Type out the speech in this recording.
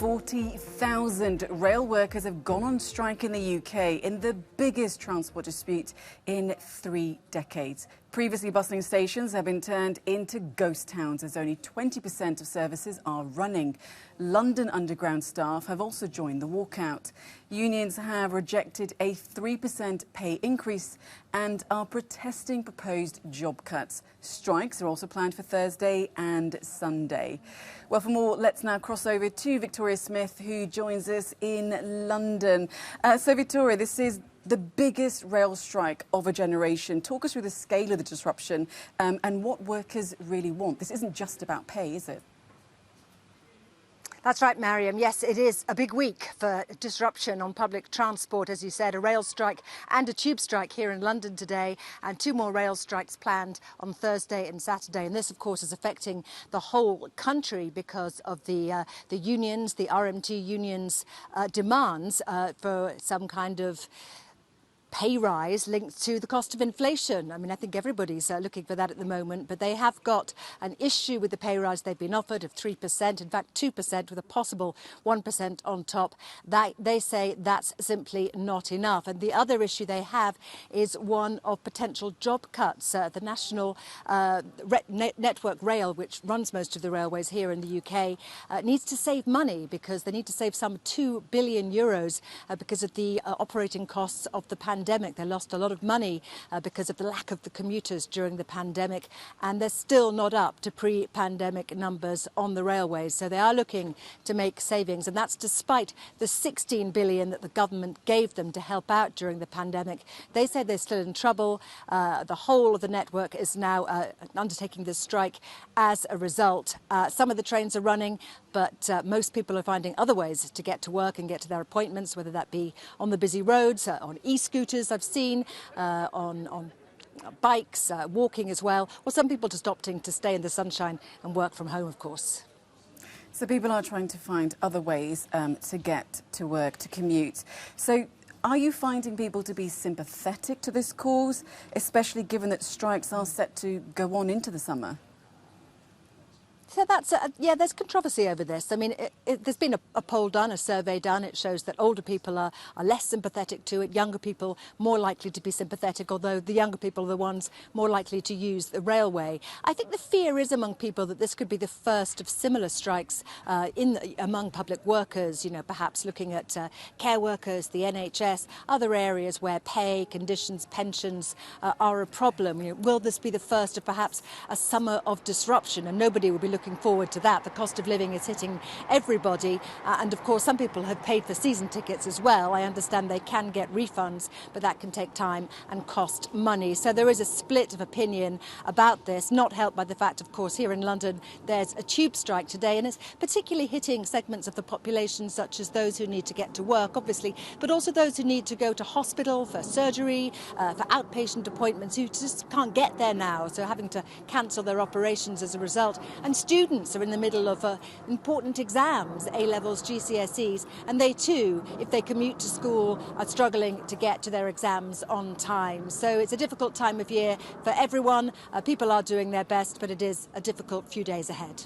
40,000 rail workers have gone on strike in the UK in the biggest transport dispute in 3 decades. Previously bustling stations have been turned into ghost towns as only 20% of services are running. London Underground staff have also joined the walkout. Unions have rejected a 3% pay increase and are protesting proposed job cuts. Strikes are also planned for Thursday and Sunday. Well, for more, let's now cross over to Victoria Smith, who joins us in London. So, Victoria, this is the biggest rail strike of a generation. Talk us through the scale of the disruption and what workers really want. This isn't just about pay, is it? That's right, Mariam. Yes, it is a big week for disruption on public transport. As you said, a rail strike and a tube strike here in London today, and 2 more rail strikes planned on Thursday and Saturday. And this, of course, is affecting the whole country because of the unions, the RMT unions' demands for some kind of pay rise linked to the cost of inflation. I mean, I think everybody's looking for that at the moment, but they have got an issue with the pay rise they've been offered of 3%, in fact 2% with a possible 1% on top. They say that's simply not enough. And the other issue they have is one of potential job cuts. The National Network Rail, which runs most of the railways here in the UK, needs to save money because they need to save some €2 billion because of the operating costs of the pandemic. They lost a lot of money because of the lack of the commuters during the pandemic, and they're still not up to pre-pandemic numbers on the railways. So they are looking to make savings, and that's despite the $16 billion that the government gave them to help out during the pandemic. They say they're still in trouble. The whole of the network is now undertaking this strike as a result. Some of the trains are running, but most people are finding other ways to get to work and get to their appointments, whether that be on the busy roads, on e-scooters I've seen, on bikes, walking as well, or some people just opting to stay in the sunshine and work from home, of course. So people are trying to find other ways to get to work, to commute. So are you finding people to be sympathetic to this cause, especially given that strikes are set to go on into the summer? So that's, there's controversy over this. I mean, there's been a poll done, a survey done. It shows that older people are less sympathetic to it, younger people more likely to be sympathetic, although the younger people are the ones more likely to use the railway. I think the fear is among people that this could be the first of similar strikes among public workers, you know, perhaps looking at care workers, the NHS, other areas where pay, conditions, pensions are a problem. You know, will this be the first of perhaps a summer of disruption? And nobody will be looking forward to that. The cost of living is hitting everybody, and of course some people have paid for season tickets as well. I understand they can get refunds, but that can take time and cost money. So there is a split of opinion about this, not helped by the fact, of course, here in London there's a tube strike today, and it's particularly hitting segments of the population such as those who need to get to work, obviously, but also those who need to go to hospital for surgery, for outpatient appointments, who just can't get there now, so having to cancel their operations as a result. And students are in the middle of important exams, A-levels, GCSEs, and they too, if they commute to school, are struggling to get to their exams on time. So it's a difficult time of year for everyone. People are doing their best, but it is a difficult few days ahead.